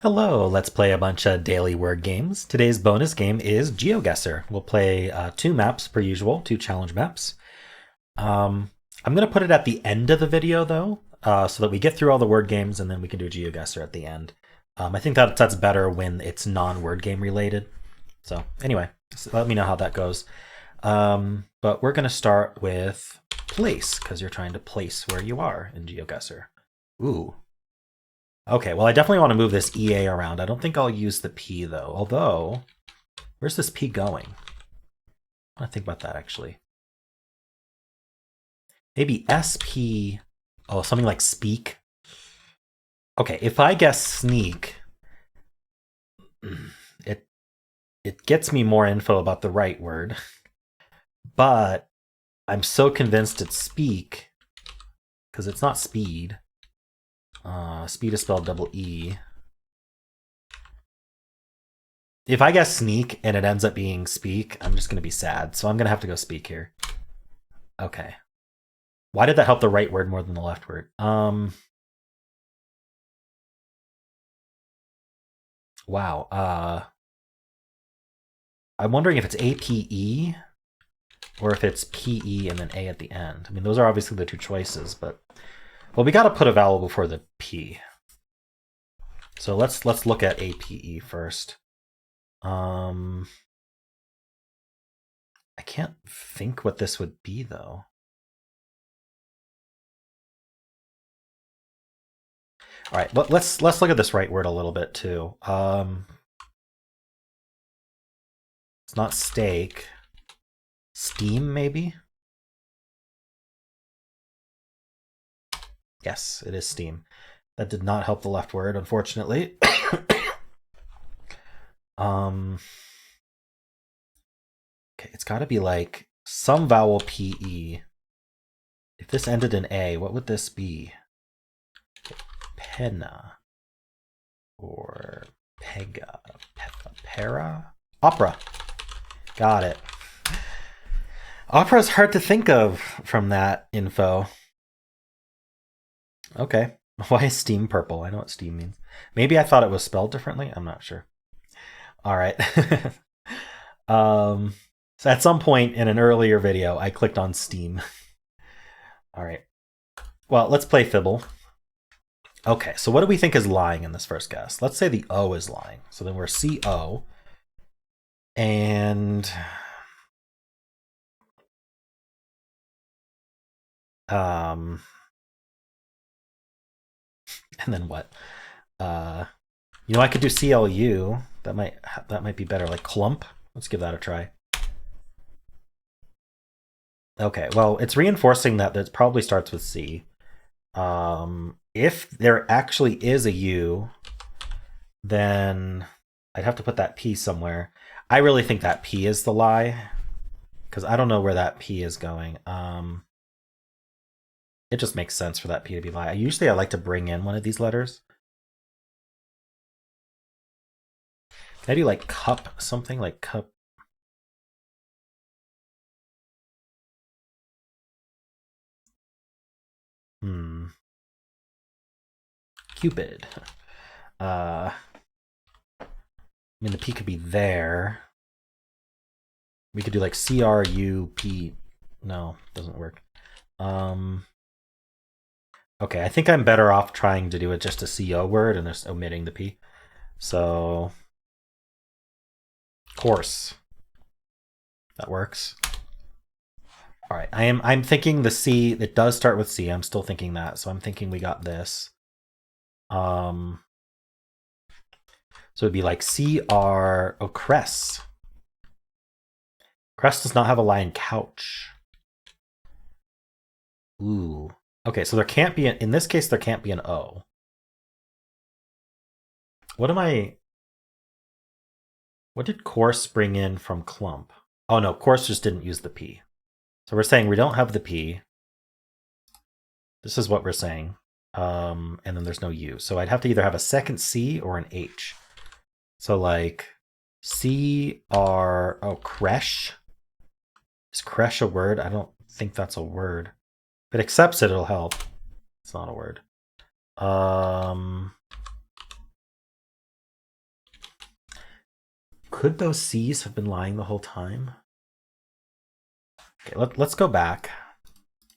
Hello, let's play a bunch of daily word games. Today's bonus game is GeoGuessr. We'll play two maps per usual, two challenge maps. I'm going to put it at the end of the video though, so that we get through all the word games and then we can do GeoGuessr at the end. I think that's better when it's non-word game related. So anyway, let me know how that goes. But we're going to start with place, because you're trying to place where you are in GeoGuessr. Ooh. Okay, well, I definitely want to move this EA around. I don't think I'll use the P, though. Although, where's this P going? I want to think about that, actually. Maybe SP. Oh, something like speak. Okay, if I guess sneak, it gets me more info about the right word. But I'm so convinced it's speak, because it's not speed. Speed is spelled double E. If I guess sneak and it ends up being speak, I'm just going to be sad. So I'm going to have to go speak here. Okay. Why did that help the right word more than the left word? Wow. I'm wondering if it's APE or if it's PE and then A at the end. I mean, those are obviously the two choices, but well, we got to put a vowel before the P. So let's look at APE first. I can't think what this would be though. All right, let's look at this right word a little bit too. It's not steak. Steam, maybe? Yes, it is steam. That did not help the left word, unfortunately. Okay, it's got to be like some vowel PE. If this ended in A, what would this be? Penna. Or Pega. Para? Opera. Got it. Opera is hard to think of from that info. Okay. Why is steam purple? I know what steam means. Maybe I thought it was spelled differently. I'm not sure. All right. So at some point in an earlier video, I clicked on Steam. All right. Well, let's play Fibble. Okay, so what do we think is lying in this first guess? Let's say the O is lying. So then we're CO. And and then what? I could do CLU. That might be better. Like clump. Let's give that a try. Okay, well, it's reinforcing that it probably starts with C. If there actually is a U, then I'd have to put that P somewhere. I really think that P is the lie, because I don't know where that P is going. It just makes sense for that P to be lie. Usually I like to bring in one of these letters. Can I do like cup something? Like cup. Cupid. I mean, the P could be there. We could do like CRUP. No, doesn't work. Okay, I think I'm better off trying to do it just a CO word and just omitting the P. So, course. That works. All right, I'm thinking the C, it does start with C. I'm still thinking that. So I'm thinking we got this. So it'd be like CR, oh, cress. Cress does not have a line couch. Ooh. Okay, so there can't be, in this case, there can't be an O. What did course bring in from clump? Oh no, course just didn't use the P. So we're saying we don't have the P. This is what we're saying. And then there's no U. So I'd have to either have a second C or an H. So like oh, creche. Is creche a word? I don't think that's a word. If it accepts it, it'll help. It's not a word. Could those C's have been lying the whole time? Okay, let's go back.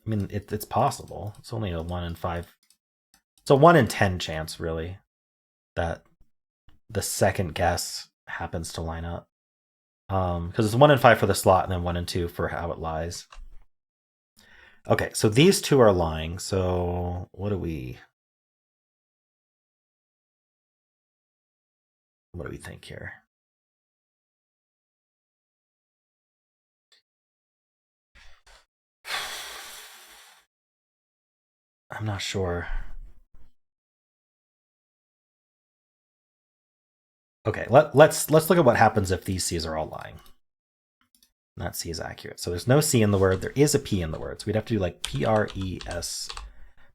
I mean, it's possible. It's only a 1 in 5. It's a 1 in 10 chance, really, that the second guess happens to line up. Because it's 1 in 5 for the slot and then 1 in 2 for how it lies. Okay, so these two are lying. So what do we think here? I'm not sure. Okay, let's look at what happens if these C's are all lying. That C is accurate. So there's no C in the word. There is a P in the word. So we'd have to do like PRES.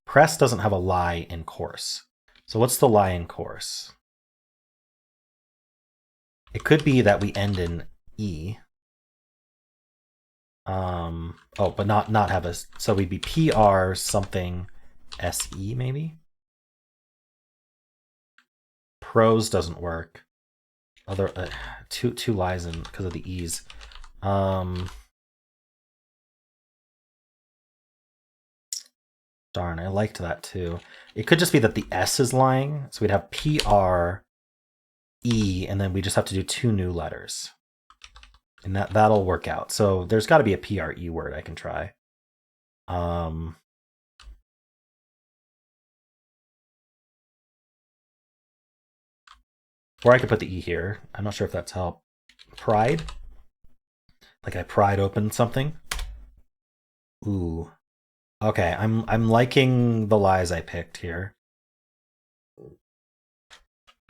Press doesn't have a lie in course. So what's the lie in course? It could be that we end in E. Oh, but not have a, so we'd be PR something SE maybe? Prose doesn't work. Other two lies in because of the E's. Darn, I liked that too. It could just be that the S is lying. So we'd have PR E, and then we just have to do 2 new letters. And that'll work out. So there's got to be a PRE word I can try. Or I could put the E here. I'm not sure if that's help. Pride? Like I pried open something? Ooh. Okay, I'm liking the lies I picked here.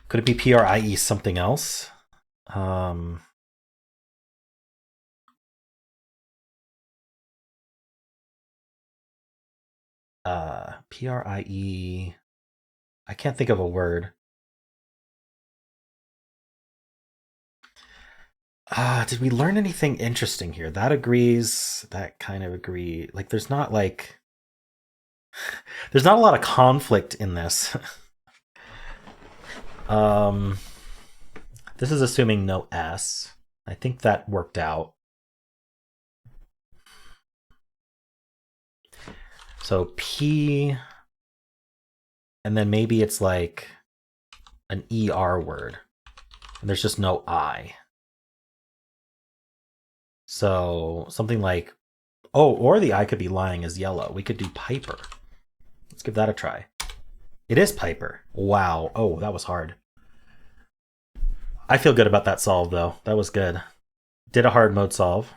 Could it be PRIE something else? PRIE. I can't think of a word. Did we learn anything interesting here? That agrees. That kind of agree. Like, there's not like, there's not a lot of conflict in this. This is assuming no S. I think that worked out. So P, and then maybe it's like an ER word, and there's just no I. So something like, oh, or the I could be lying as yellow. We could do Piper. Let's give that a try. It is Piper. Wow. Oh, that was hard. I feel good about that solve, though. That was good. Did a hard mode solve.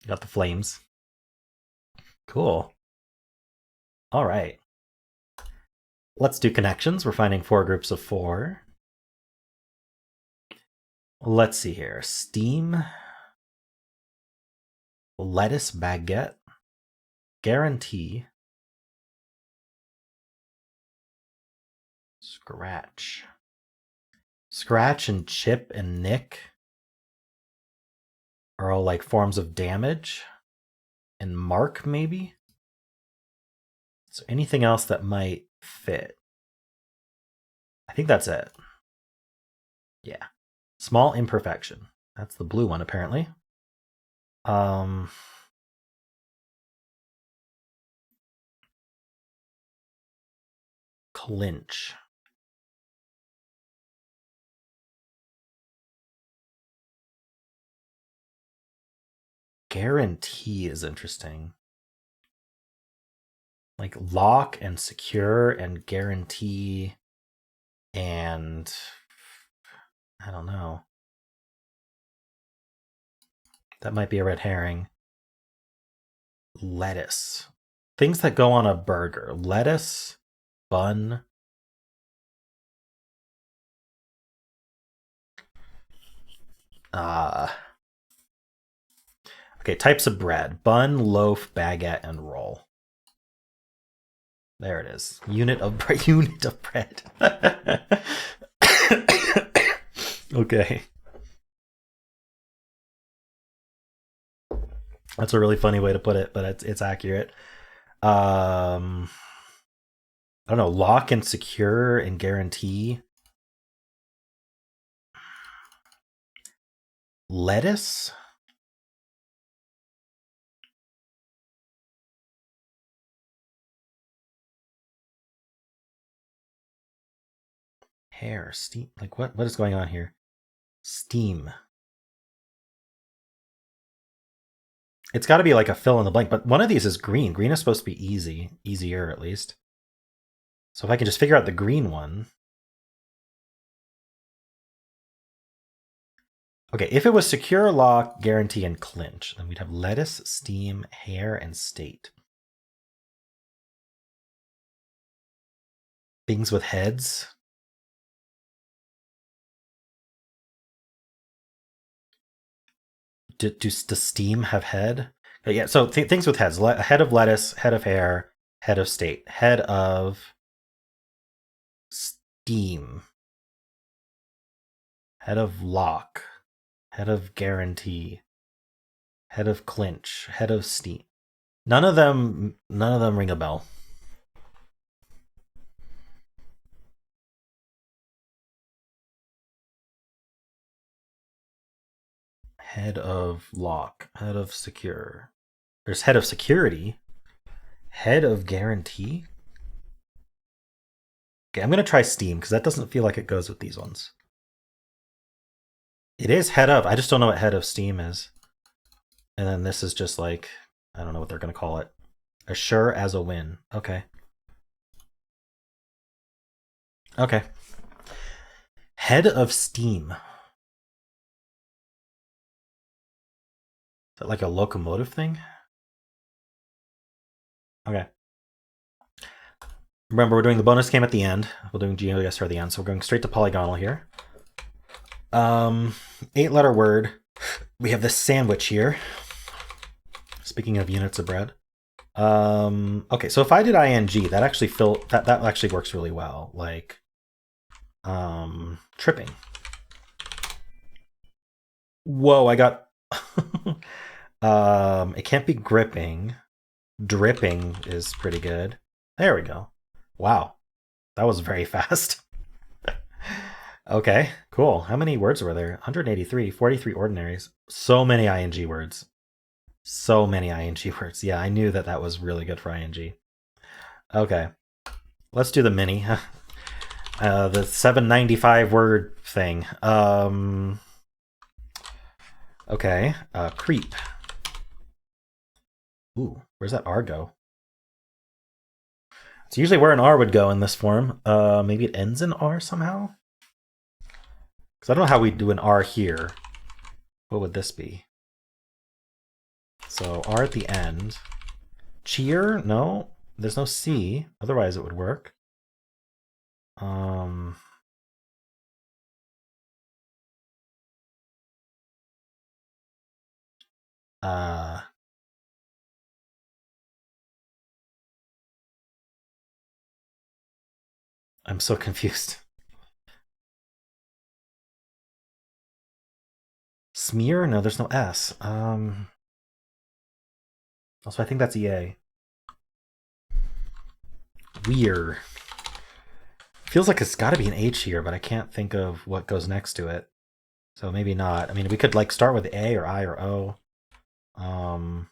Got the flames. Cool. All right. Let's do connections. We're finding 4 groups of 4. Let's see here. Steam. Lettuce baguette. Guarantee. Scratch. Scratch and chip and nick are all like forms of damage. And mark, maybe? Is there anything else that might fit? I think that's it. Yeah. Small imperfection. That's the blue one, apparently. Clinch. Guarantee is interesting. Like lock and secure and guarantee and I don't know. That might be a red herring. Lettuce. Things that go on a burger. Lettuce, bun. Okay, types of bread. Bun, loaf, baguette, and roll. There it is. Unit of bread. Okay. That's a really funny way to put it, but it's accurate. I don't know, lock and secure and guarantee. lettuce. Hair, steam, like what is going on here? Steam. It's got to be like a fill in the blank, but one of these is green. Green is supposed to be easy, easier at least. So if I can just figure out the green one. Okay, if it was secure, lock, guarantee, and clinch, then we'd have lettuce, steam, hair, and state. Things with heads. Does steam have head? Yeah, so things with heads. Head of lettuce, head of hair, head of state, head of steam, head of lock, head of guarantee, head of clinch, head of steam. None of them ring a bell. Head of lock, head of secure. There's head of security, head of guarantee. Okay, I'm going to try steam because that doesn't feel like it goes with these ones. It is head of. I just don't know what head of steam is. And then this is just like, I don't know what they're going to call it. Assure as a win. Okay. Okay. Head of steam. Is that like a locomotive thing? Okay. Remember, we're doing the bonus game at the end. We're doing GeoGuessr at the end, so we're going straight to Polygonle here. 8-letter word. We have this sandwich here. Speaking of units of bread. Okay, so if I did ing, that actually that actually works really well. Like tripping. Whoa, I got it can't be gripping. Dripping is pretty good. There we go. Wow. That was very fast. Okay, cool. How many words were there? 183, 43 ordinaries. So many ing words. So many ing words. Yeah, I knew that was really good for ing. Okay, let's do the mini. The 795 word thing. Okay, creep. Ooh, where's that R go? It's usually where an R would go in this form. Maybe it ends in R somehow? Because I don't know how we do an R here. What would this be? So R at the end. Cheer? No, there's no C. Otherwise it would work. I'm so confused. Smear? No, there's no S. Also, I think that's EA. Weir. Feels like it's got to be an H here, but I can't think of what goes next to it. So maybe not. I mean, we could like start with A or I or O. I'm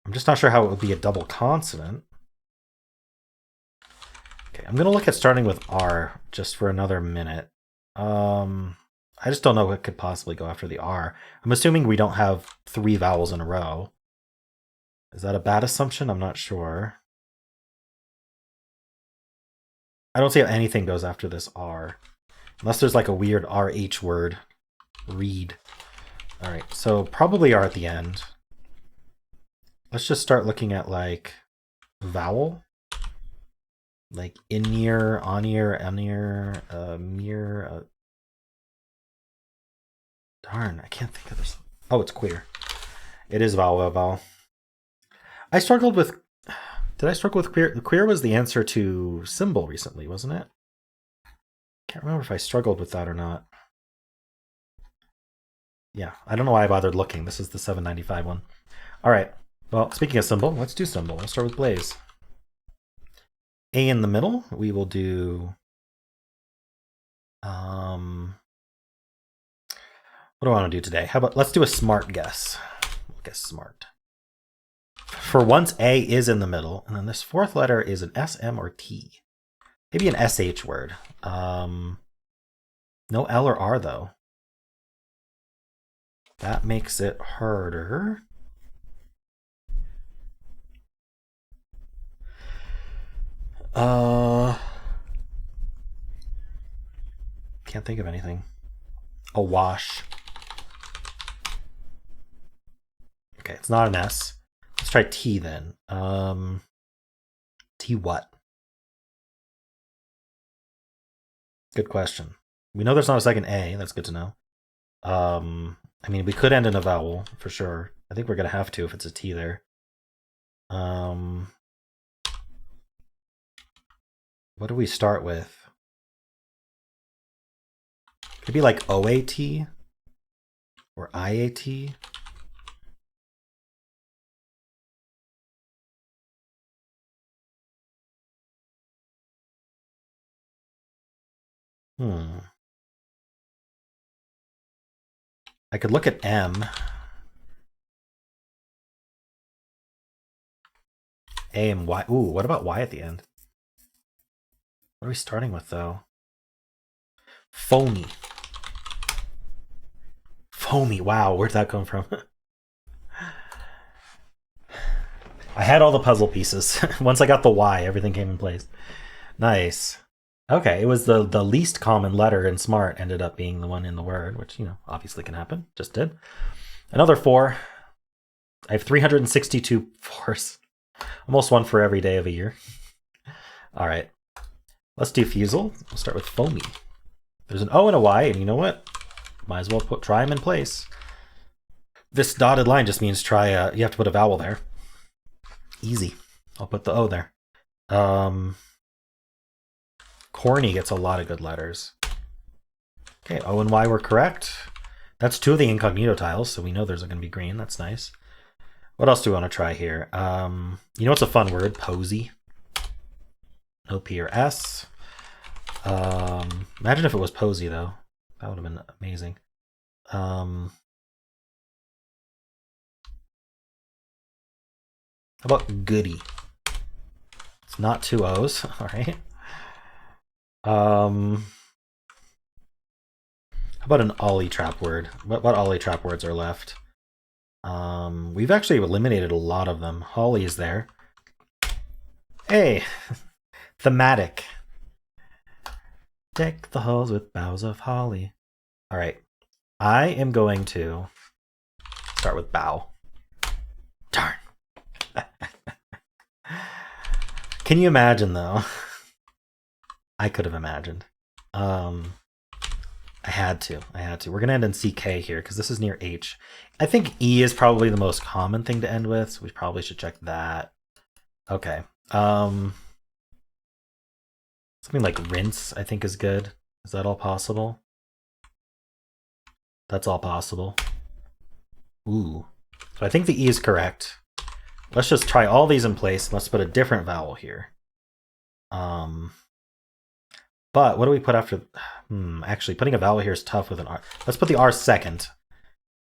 just not sure how it would be a double consonant. Okay, I'm gonna look at starting with R just for another minute. I just don't know what could possibly go after the R. I'm assuming we don't have 3 vowels in a row. Is that a bad assumption? I'm not sure. I don't see how anything goes after this R. Unless there's like a weird RH word. Read. All right, so probably R at the end. Let's just start looking at like vowel. Like in-ear, on-ear, on-ear, mere. Darn, I can't think of this. Oh, it's queer. It is vowel. I struggled with... Did I struggle with queer? Queer was the answer to Symble recently, wasn't it? Can't remember if I struggled with that or not. Yeah, I don't know why I bothered looking. This is the 795 one. All right. Well, speaking of Symble, let's do Symble. Let's start with Blaze. A in the middle. We will do... What do I want to do today? How about let's do a smart guess. We'll guess smart. For once, A is in the middle, and then this fourth letter is an S, M, or T. Maybe an SH word. No L or R, though. That makes it harder. Can't think of anything. A wash. Okay, it's not an S. Let's try T then. T what? Good question. We know there's not a second A. That's good to know. I mean, we could end in a vowel for sure. I think we're gonna have to if it's a T there. What do we start with? Could it be like OAT or IAT? I could look at M. A and Y. Ooh, what about Y at the end? What are we starting with, though? Foamy. Foamy. Wow, where'd that come from? I had all the puzzle pieces. Once I got the Y, everything came in place. Nice. Okay, it was the least common letter in smart ended up being the one in the word, which, you know, obviously can happen. Just did. Another 4. I have 362 4s. Almost one for every day of a year. All right. Let's do Fusele. We'll start with foamy. There's an O and a Y, and you know what? Might as well try them in place. This dotted line just means try you have to put a vowel there. Easy. I'll put the O there. Corny gets a lot of good letters. Okay, O and Y were correct. That's 2 of the incognito tiles, so we know there's going to be green. That's nice. What else do we want to try here? You know what's a fun word? Posy. No P or S. Imagine if it was posy, though. That would have been amazing. How about goody? It's not 2 O's. All right. How about an ollie trap word? What ollie trap words are left? We've actually eliminated a lot of them. Holly is there. Hey, thematic. Deck the halls with boughs of holly. All right, I am going to start with bow. Darn. Can you imagine, though? I could have imagined. I had to. We're going to end in CK here because this is near H. I think E is probably the most common thing to end with, so we probably should check that. Okay. Something like rinse, I think, is good. Is that all possible? That's all possible. Ooh. So I think the E is correct. Let's just try all these in place. Let's put a different vowel here. But what do we put after? Actually, putting a vowel here is tough with an R. Let's put the R second.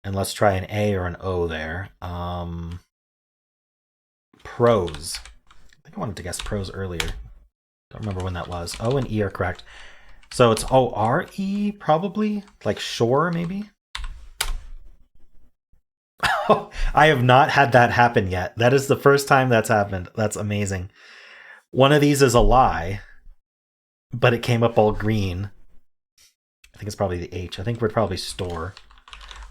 And let's try an A or an O there. Prose. I think I wanted to guess prose earlier. Don't remember when that was. O and E are correct. So it's O-R-E, probably? Like shore, maybe? I have not had that happen yet. That is the first time that's happened. That's amazing. One of these is a lie, but it came up all green. I think it's probably the H. I think we're probably store.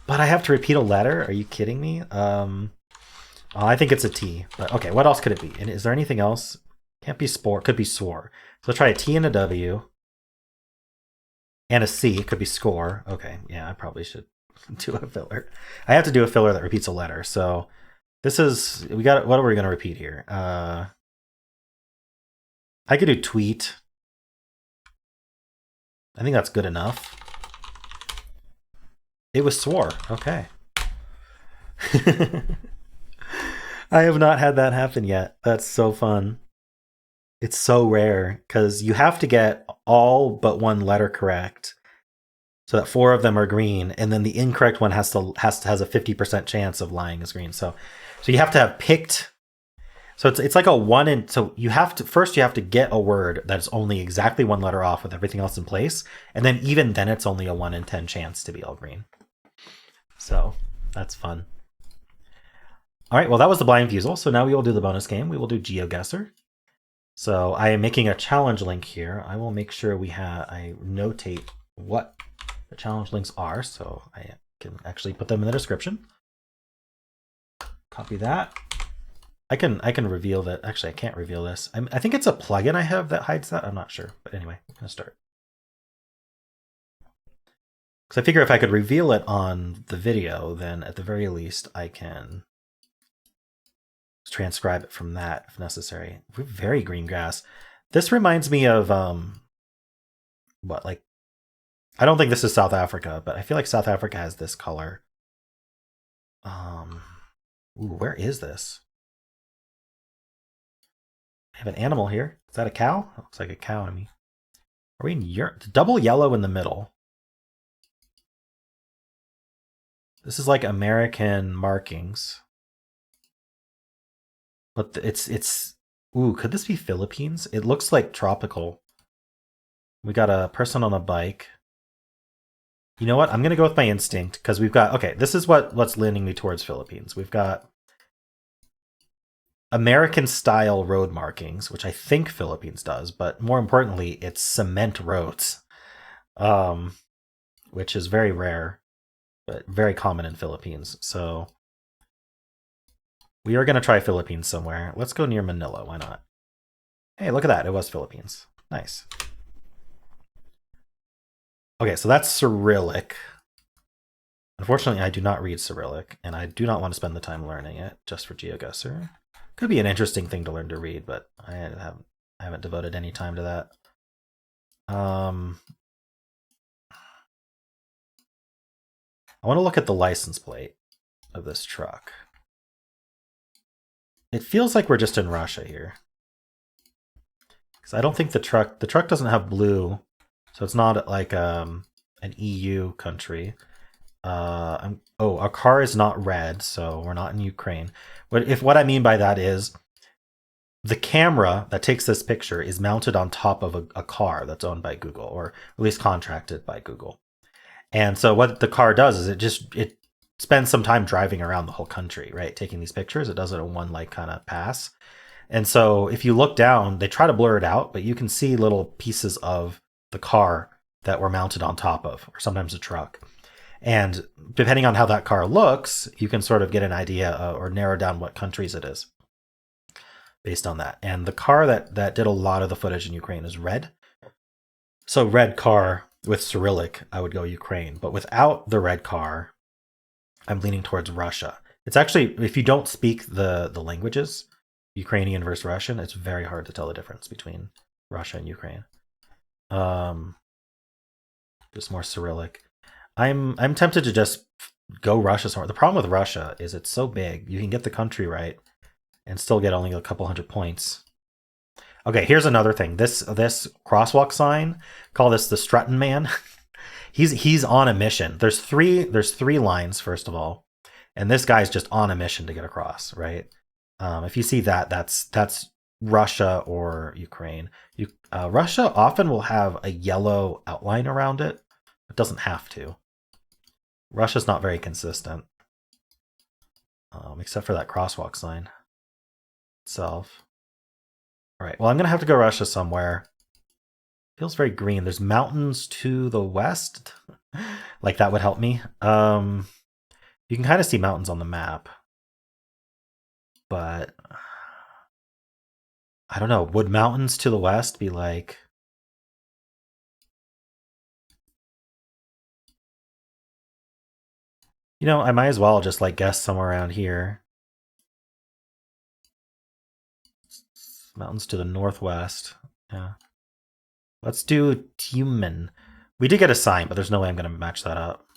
But I have to repeat a letter? Are you kidding me? I think it's a T. But okay, what else could it be? And is there anything else? Can't be spore. Could be swore. So let's try a T and a W. And a C. It could be score. Okay, yeah, I probably should do a filler. I have to do a filler that repeats a letter. So this is, we got, what are we going to repeat here? I could do tweet. I think that's good enough. It was swore. Okay. I have not had that happen yet. That's so fun. It's so rare because you have to get all but one letter correct. so that 4 of them are green, and then the incorrect one has a 50% chance of lying as green. So you have to have picked. So it's like a 1 in. So you have to get a word that's only exactly 1 letter off with everything else in place, and then even then it's only a 1 in 10 chance to be all green. So that's fun. All right, well, that was the blind Fusele. So now we will do the bonus game. We will do GeoGuessr. So I am making a challenge link here. I will make sure I notate what the challenge links are, so I can actually put them in the description. Copy that. I can reveal that. Actually, I can't reveal this. I think it's a plugin I have that hides that. I'm not sure, but anyway, I'm gonna start. Because I figure if I could reveal it on the video, then at the very least I can transcribe it from that if necessary. Very green grass. This reminds me of what, like, I don't think this is South Africa, but I feel like South Africa has this color. Ooh, where is this? I have an animal here. Is that a cow? It looks like a cow to me. Are we in Europe? Double yellow in the middle. This is like American markings. But it's ooh, could this be Philippines? It looks like tropical. We got a person on a bike. You know what? I'm gonna go with my instinct because we've got, okay, this is what's leaning me towards Philippines. We've got American style road markings, which I think Philippines does, but more importantly, it's cement roads, which is very rare, but very common in Philippines. So we are going to try Philippines somewhere. Let's go near Manila. Why not? Hey, look at that. It was Philippines. Nice. Okay, so that's Cyrillic. Unfortunately, I do not read Cyrillic, and I do not want to spend the time learning it just for GeoGuessr. Could be an interesting thing to learn to read, but I haven't devoted any time to that. I want to look at the license plate of this truck. It feels like we're just in Russia here, because I don't think the truck doesn't have blue, so it's not like an EU country. Our car is not red, so we're not in Ukraine. What I mean by that is the camera that takes this picture is mounted on top of a car that's owned by Google, or at least contracted by Google. And so what the car does is it spends some time driving around the whole country, right? Taking these pictures. It does it in one like kind of pass. And so if you look down, they try to blur it out, but you can see little pieces of the car that were mounted on top of, or sometimes a truck. And depending on how that car looks, you can sort of get an idea or narrow down what countries it is based on that. And the car that did a lot of the footage in Ukraine is red. So red car with Cyrillic, I would go Ukraine. But without the red car, I'm leaning towards Russia. It's actually, if you don't speak the languages, Ukrainian versus Russian, it's very hard to tell the difference between Russia and Ukraine. Just more Cyrillic. I'm tempted to just go Russia somewhere. The problem with Russia is it's so big. You can get the country right and still get only a couple hundred points. Okay, here's another thing. This crosswalk sign, call this the Strutting Man. he's on a mission. There's three lines, first of all, and this guy's just on a mission to get across, right? If you see that, that's Russia or Ukraine. Russia often will have a yellow outline around it. It doesn't have to. Russia's not very consistent, except for that crosswalk sign itself. All right, well, I'm going to have to go Russia somewhere. Feels very green. There's mountains to the west. Like, that would help me. You can kind of see mountains on the map. But I don't know. Would mountains to the west be like... You know, I might as well just like guess somewhere around here. Mountains to the northwest. Yeah. Let's do Tumen. We did get a sign, but there's no way I'm going to match that up.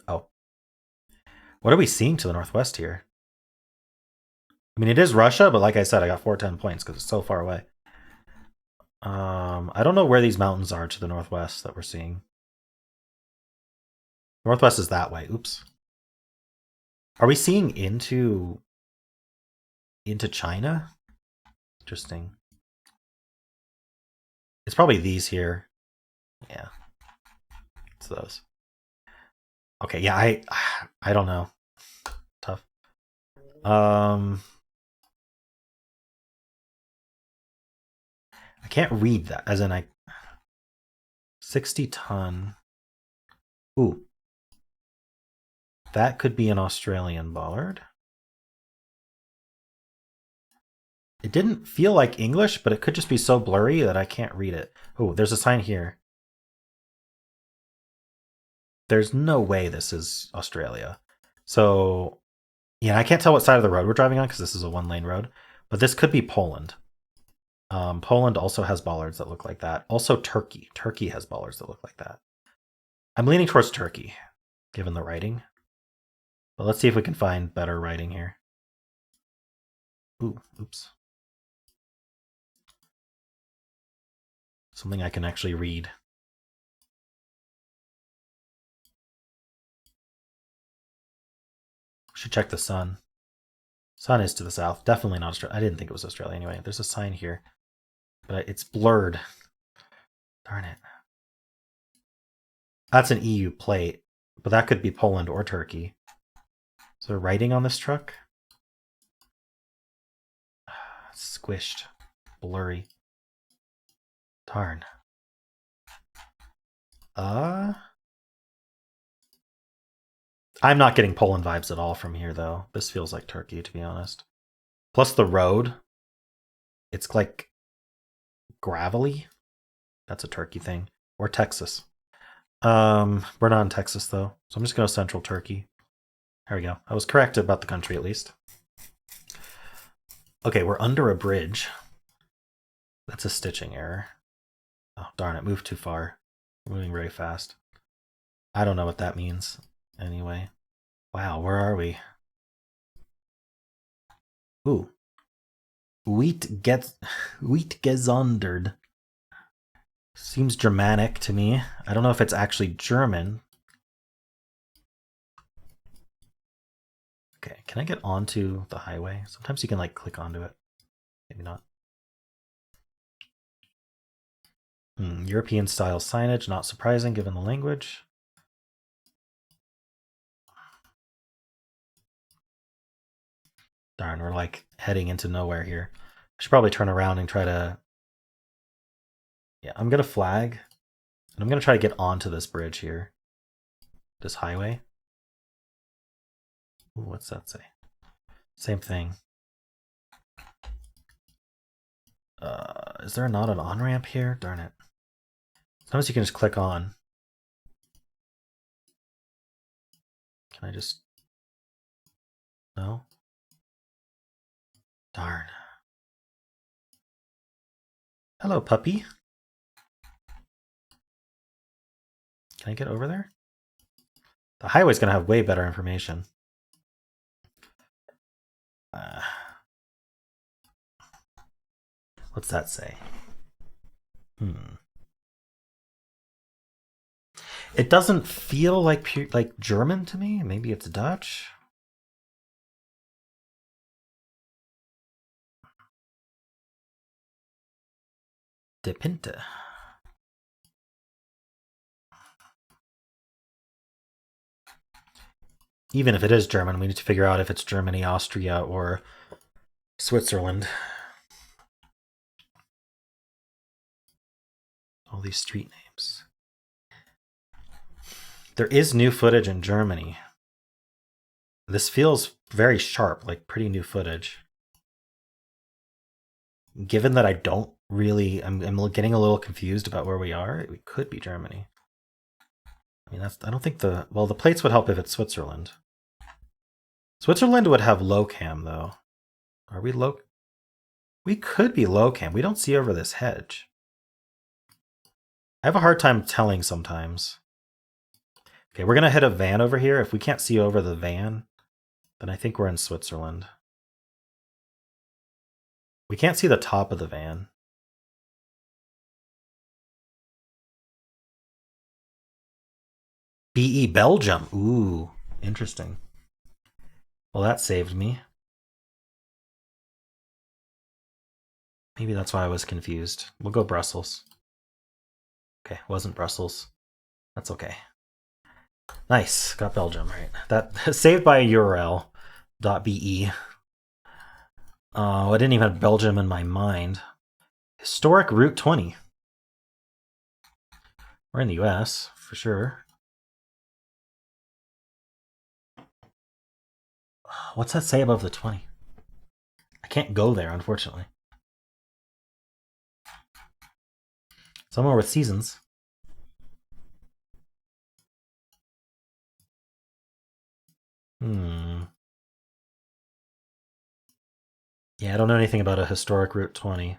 Oh. What are we seeing to the northwest here? I mean, it is Russia, but like I said, I got 410 points because it's so far away. I don't know where these mountains are to the northwest that we're seeing. Northwest is that way. Oops. Are we seeing into China? Interesting. It's probably these here. Yeah. It's those. Okay, yeah, I don't know. Tough. I can't read that, as in 60 ton. Ooh. That could be an Australian bollard. It didn't feel like English, but it could just be so blurry that I can't read it. Oh, there's a sign here. There's no way this is Australia. So, yeah, I can't tell what side of the road we're driving on because this is a one-lane road. But this could be Poland. Poland also has bollards that look like that. Also Turkey. Turkey has bollards that look like that. I'm leaning towards Turkey, given the writing. But let's see if we can find better writing here. Ooh, oops. Something I can actually read. Should check the sun. Sun is to the south. Definitely not Australia. I didn't think it was Australia anyway. There's a sign here, but it's blurred. Darn it. That's an EU plate, but that could be Poland or Turkey. Is there writing on this truck? Squished. Blurry. Darn. I'm not getting Poland vibes at all from here, though. This feels like Turkey, to be honest. Plus the road. It's like gravelly. That's a Turkey thing. Or Texas. We're not in Texas, though. So I'm just going to Central Turkey. There we go. I was correct about the country, at least. Okay, we're under a bridge. That's a stitching error. Oh, darn it. Moved too far. Moving very fast. I don't know what that means. Anyway. Wow, where are we? Ooh. Wheatgesonderd. Seems Germanic to me. I don't know if it's actually German. Okay, can I get onto the highway? Sometimes you can like click onto it. Maybe not. European style signage, not surprising given the language. Darn, we're like heading into nowhere here. I should probably turn around and try to... Yeah, I'm going to flag. And I'm going to try to get onto this bridge here. This highway. Ooh, what's that say? Same thing. Is there not an on-ramp here? Darn it. Sometimes you can just click on. Can I just... No? Darn. Hello, puppy. Can I get over there? The highway's going to have way better information. What's that say? It doesn't feel like German to me. Maybe it's Dutch. De Pinte. Even if it is German, we need to figure out if it's Germany, Austria, or Switzerland. All these street names. There is new footage in Germany. This feels very sharp, like pretty new footage. Given that I don't really, I'm getting a little confused about where we are. It could be Germany. I mean, I don't think the plates would help if it's Switzerland. Switzerland would have low cam though. Are we low? We could be low cam. We don't see over this hedge. I have a hard time telling sometimes. Okay, we're gonna hit a van over here. If we can't see over the van, then I think we're in Switzerland. We can't see the top of the van. BE Belgium. Ooh, interesting. Well, that saved me. Maybe that's why I was confused. We'll go Brussels. Okay, wasn't Brussels. That's okay. Nice, got Belgium right. That saved by a URL .be. I didn't even have Belgium in my mind. Historic Route 20. We're in the US for sure. What's that say above the 20? I can't go there, unfortunately. Somewhere with seasons. Yeah, I don't know anything about a historic Route 20.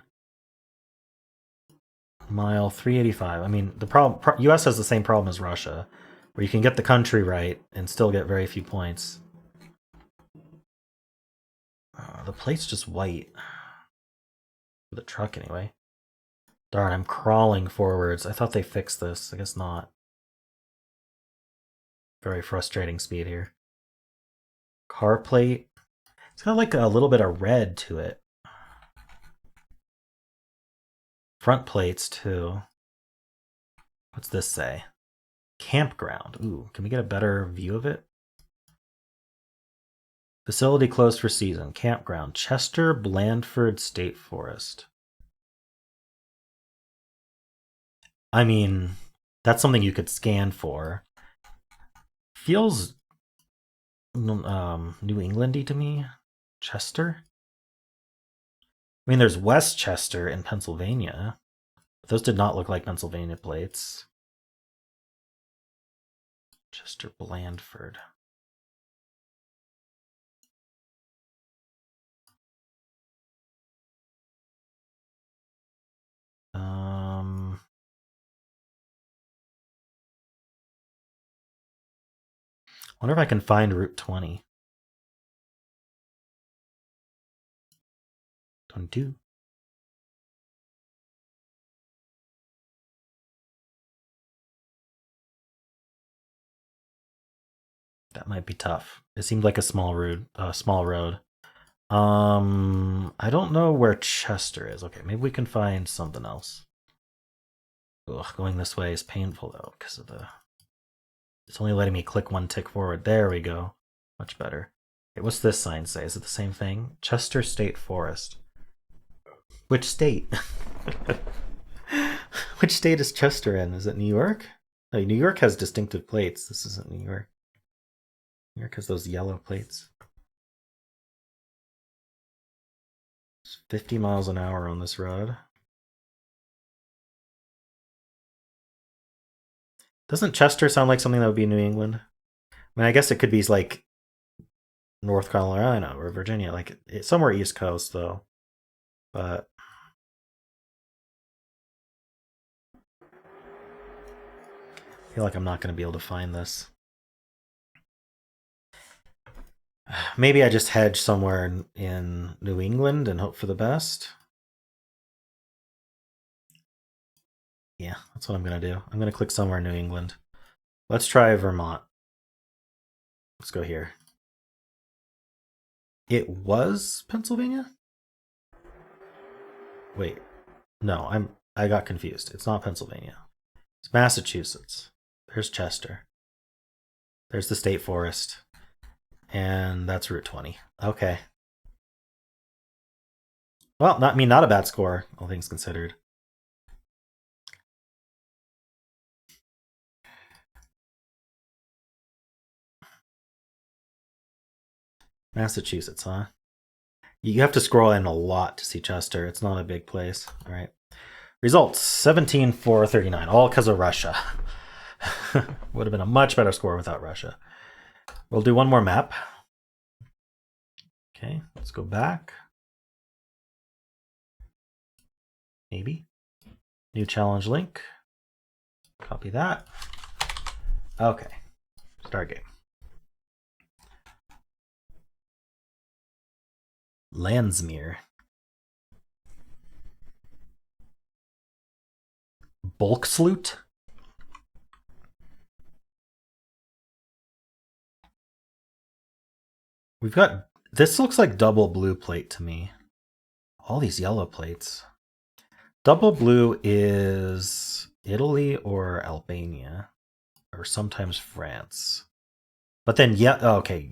Mile 385. I mean, the problem, US has the same problem as Russia, where you can get the country right and still get very few points. The plate's just white. For the truck, anyway. Darn, I'm crawling forwards. I thought they fixed this. I guess not. Very frustrating speed here. Car plate. It's got like a little bit of red to it. Front plates, too. What's this say? Campground. Ooh, can we get a better view of it? Facility closed for season. Campground. Chester Blandford State Forest. I mean, that's something you could scan for. Feels New Englandy to me. Chester? I mean, there's Westchester in Pennsylvania. But those did not look like Pennsylvania plates. Chester Blandford. Wonder if I can find Route 20. 22. That might be tough. It seemed like a small road. I don't know where Chester is. Okay, maybe we can find something else. Ugh, going this way is painful though because of the. It's only letting me click one tick forward. There we go. Much better. Okay, what's this sign say? Is it the same thing? Chester State Forest. Which state? Which state is Chester in? Is it New York? No, New York has distinctive plates. This isn't New York. New York has those yellow plates. It's 50 miles an hour on this road. Doesn't Chester sound like something that would be New England? I mean, I guess it could be like North Carolina or Virginia, like somewhere East Coast though. But I feel like I'm not going to be able to find this. Maybe I just hedge somewhere in New England and hope for the best. Yeah, that's what I'm going to do. I'm going to click somewhere in New England. Let's try Vermont. Let's go here. It was Pennsylvania? Wait. No, I got confused. It's not Pennsylvania. It's Massachusetts. There's Chester. There's the state forest. And that's Route 20. Okay. Well, not a bad score, all things considered. Massachusetts, huh? You have to scroll in a lot to see Chester. It's not a big place. All right. Results 17-4-39, all because of Russia. Would have been a much better score without Russia. We'll do one more map. Okay, let's go back. Maybe. New challenge link. Copy that. Okay. Start game. Landsmeer. Bulk Sloot. We've got, this looks like double blue plate to me. All these yellow plates. Double blue is Italy or Albania, or sometimes France. But then, yeah, okay,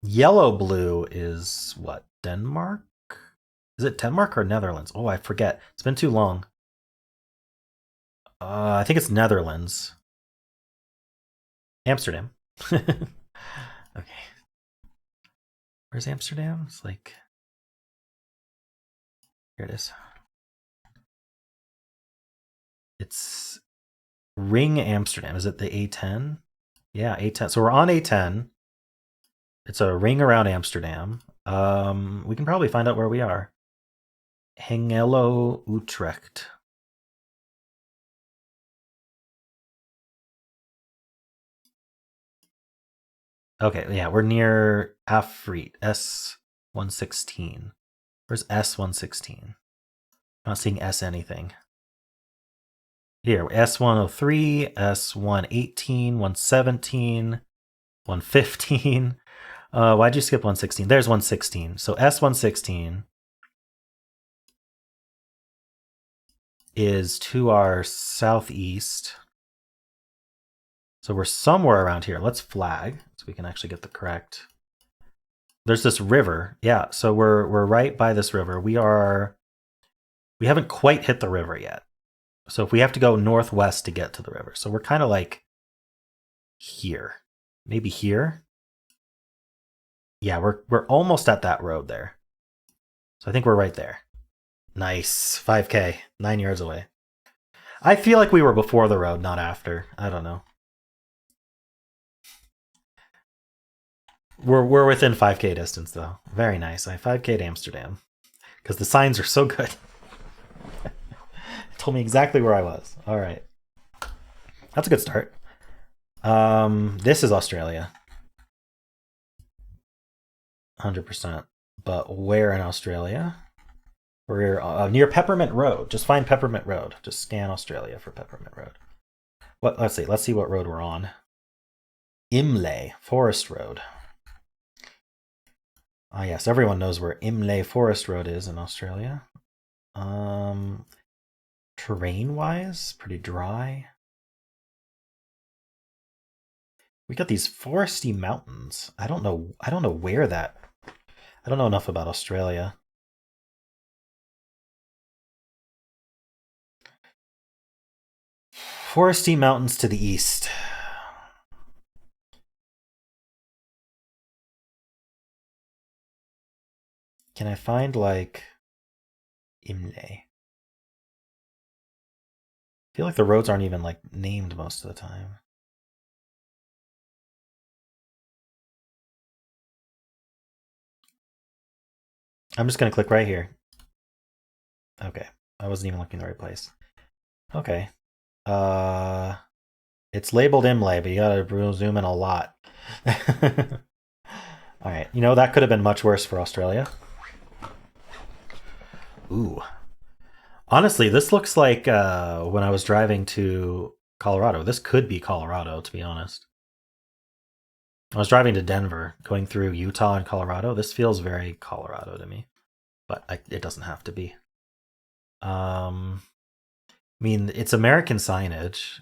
yellow blue is what? Denmark? Is it Denmark or Netherlands? Oh, I forget. It's been too long. I think it's Netherlands. Amsterdam. Okay. Where's Amsterdam? It's like, here it is. It's Ring Amsterdam. Is it the A10? Yeah, A10. So we're on A10. It's a ring around Amsterdam. We can probably find out where we are. Hengelo, Utrecht. Okay, yeah, we're near Afrit, S116. Where's S116? Not seeing S anything. Here, S103, S118, 117, 115. Why'd you skip 116? There's 116. So S116 is to our southeast. So we're somewhere around here. Let's flag so we can actually get the correct. There's this river. Yeah, so we're right by this river. We haven't quite hit the river yet. So if we have to go northwest to get to the river. So we're kind of like here. Maybe here. Yeah, we're almost at that road there. So I think we're right there. Nice. 5K. 9 yards away. I feel like we were before the road, not after. I don't know. We're within 5K distance though. Very nice. I 5K'd Amsterdam because the signs are so good. It told me exactly where I was. All right, that's a good start. This is Australia, 100%. But where in Australia? We're near Peppermint Road. Just find Peppermint Road. Just scan Australia for Peppermint Road. What? Let's see. Let's see what road we're on. Imlay Forest Road. Ah, yes, everyone knows where Imlay Forest Road is in Australia. Terrain-wise, pretty dry. We got these foresty mountains. I don't know where that. I don't know enough about Australia. Foresty mountains to the east. Can I find like Imlay? I feel like the roads aren't even like named most of the time. I'm just gonna click right here. Okay, I wasn't even looking in the right place. Okay, it's labeled Imlay, but you gotta zoom in a lot. All right, you know that could have been much worse for Australia. Ooh. Honestly, this looks like when I was driving to Colorado. This could be Colorado, to be honest. I was driving to Denver, going through Utah and Colorado. This feels very Colorado to me, but it doesn't have to be. I mean, it's American signage.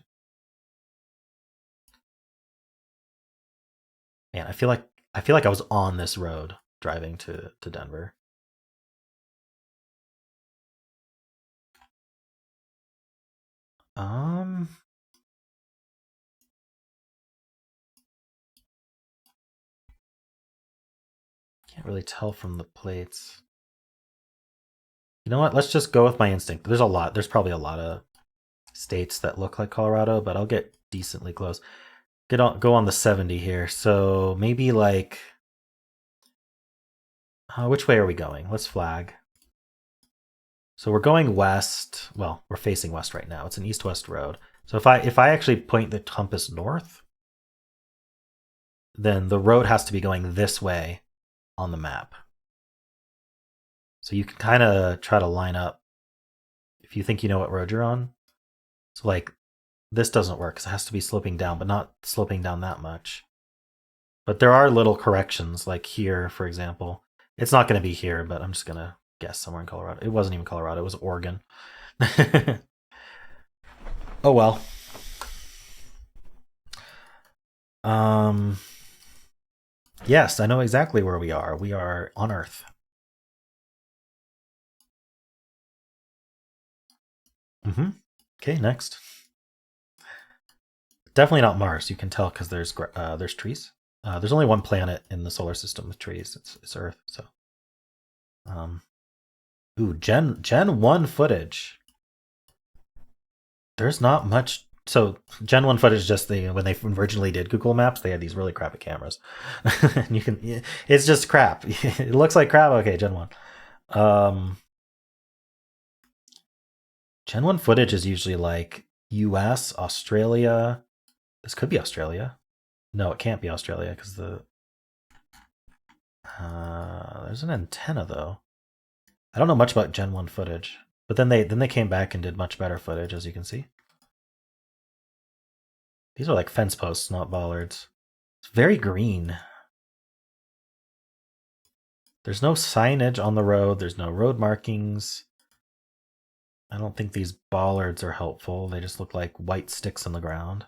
Man, I feel like I was on this road driving to Denver. Can't really tell from the plates. You know what? Let's just go with my instinct. There's probably a lot of states that look like Colorado, but I'll get decently close. Go on the 70 here. So maybe like, which way are we going? Let's flag. So we're going west. Well, we're facing west right now. It's an east-west road. So if I actually point the compass north, then the road has to be going this way on the map. So you can kind of try to line up if you think you know what road you're on. So like this doesn't work because it has to be sloping down, but not sloping down that much. But there are little corrections, like here, for example. It's not going to be here, but I'm just going to guess somewhere in Colorado. It wasn't even Colorado, it was Oregon. Oh well. Yes, I know exactly where we are. We are on Earth. Okay, next. Definitely not Mars. You can tell because there's trees. There's only one planet in the solar system with trees. It's Earth. So, ooh, Gen 1 footage. There's not much. So Gen 1 footage, just when they originally did Google Maps, they had these really crappy cameras. And it's just crap. It looks like crap. Okay, Gen 1. Gen 1 footage is usually like US, Australia. This could be Australia. No, it can't be Australia because there's an antenna though. I don't know much about Gen 1 footage, but then they came back and did much better footage, as you can see. These are like fence posts, not bollards. It's very green. There's no signage on the road. There's no road markings. I don't think these bollards are helpful. They just look like white sticks on the ground.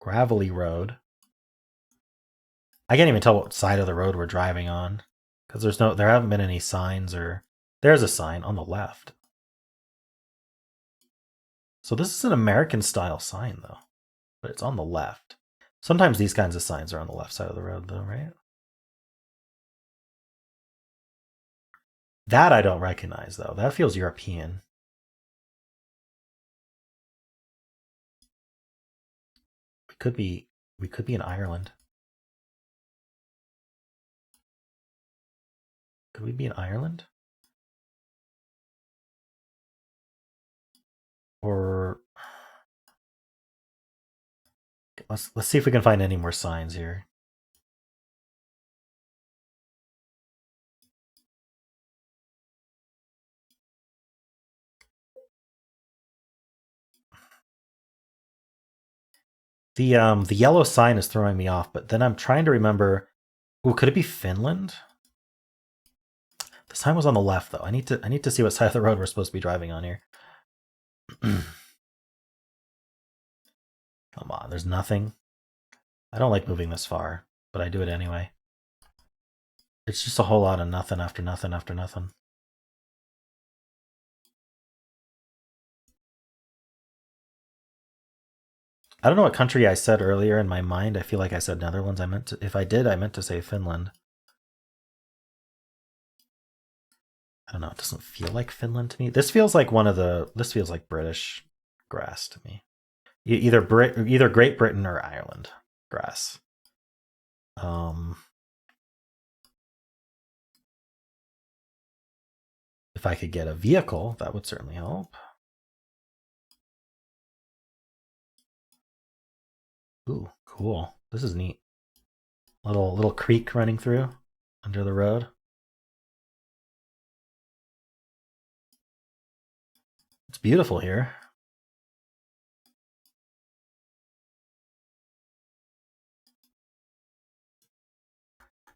Gravelly road. I can't even tell what side of the road we're driving on because there haven't been any signs, or there's a sign on the left. So this is an American style sign though, but it's on the left. Sometimes these kinds of signs are on the left side of the road though, right? That I don't recognize though. That feels European. We could be in Ireland. Could we be in Ireland? Or let's see if we can find any more signs here. The yellow sign is throwing me off, but then I'm trying to remember. Ooh, could it be Finland? The sign was on the left though. I need to see what side of the road we're supposed to be driving on here. Come on, there's nothing. I don't like moving this far, but I do it anyway. It's just a whole lot of nothing after nothing after nothing. I don't know what country I said earlier in my mind. I feel like I said Netherlands. If I did, I meant to say Finland. I don't know. It doesn't feel like Finland to me. This feels like this feels like British grass to me. Either Great Britain or Ireland grass. If I could get a vehicle, that would certainly help. Ooh, cool. This is neat. Little creek running through under the road. It's beautiful here.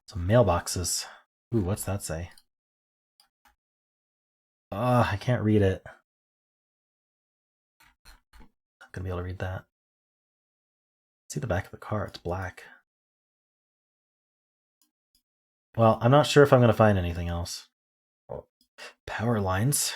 Some mailboxes. Ooh, what's that say? I can't read it. Not gonna be able to read that. See the back of the car, it's black. Well, I'm not sure if I'm gonna find anything else. Power lines.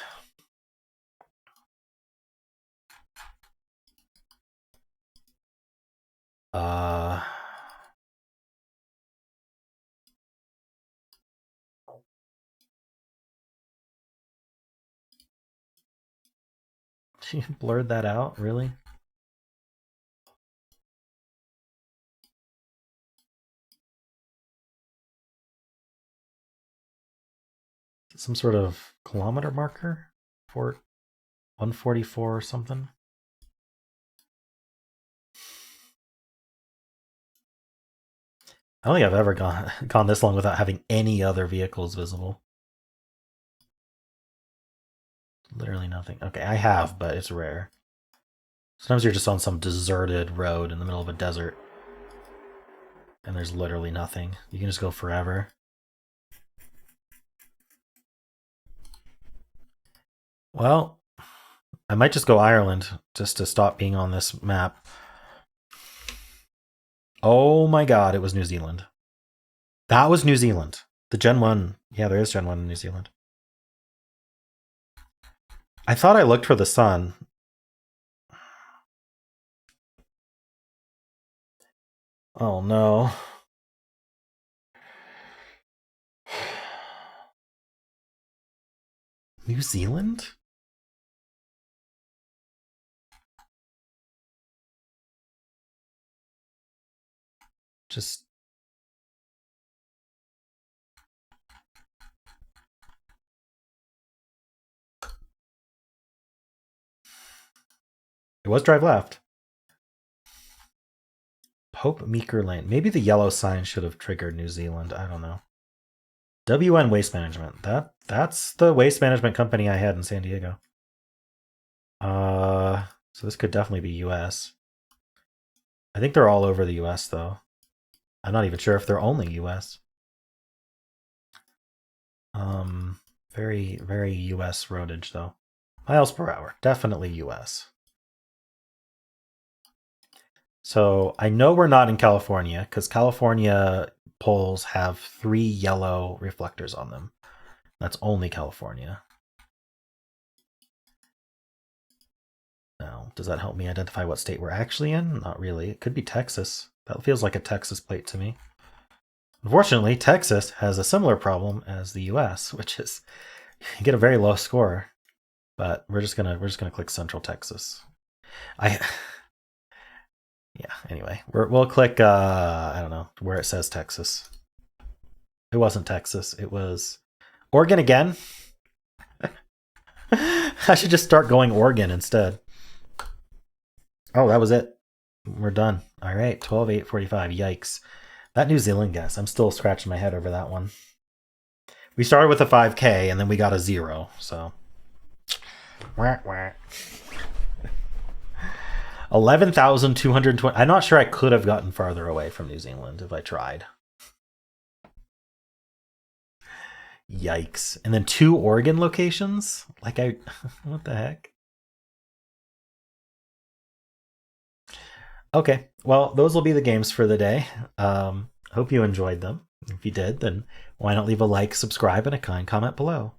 You blurred that out, really? Some sort of kilometer marker for 144 or something? I don't think I've ever gone this long without having any other vehicles visible. Literally nothing. Okay, I have, but it's rare. Sometimes you're just on some deserted road in the middle of a desert. and there's literally nothing. You can just go forever. Well, I might just go Ireland just to stop being on this map. Oh my god, it was New Zealand. That was New Zealand. The Gen 1. Yeah, there is Gen 1 in New Zealand. I thought I looked for the sun. Oh no. New Zealand? Just... It was drive left. Pope Meeker Lane. Maybe the yellow sign should have triggered New Zealand. I don't know. WN Waste Management. That's the waste management company I had in San Diego. So this could definitely be US. I think they're all over the US though. I'm not even sure if they're only US. Very, very US roadage though. Miles per hour. Definitely US. So I know we're not in California because California poles have 3 yellow reflectors on them. That's only California. Now, does that help me identify what state we're actually in? Not really. It could be Texas. That feels like a Texas plate to me. Unfortunately, Texas has a similar problem as the US, which is you get a very low score. But we're just gonna click Central Texas. Yeah, anyway, we'll click, I don't know, where it says Texas. It wasn't Texas. It was Oregon again. I should just start going Oregon instead. Oh, that was it. We're done. All right, 12,845. Yikes. That New Zealand guess, I'm still scratching my head over that one. We started with a 5K and then we got a 0, so. 11,220. I'm not sure I could have gotten farther away from New Zealand if I tried. Yikes. And then 2 Oregon locations? Like what the heck? Okay, well, those will be the games for the day. Hope you enjoyed them. If you did, then why not leave a like, subscribe, and a kind comment below.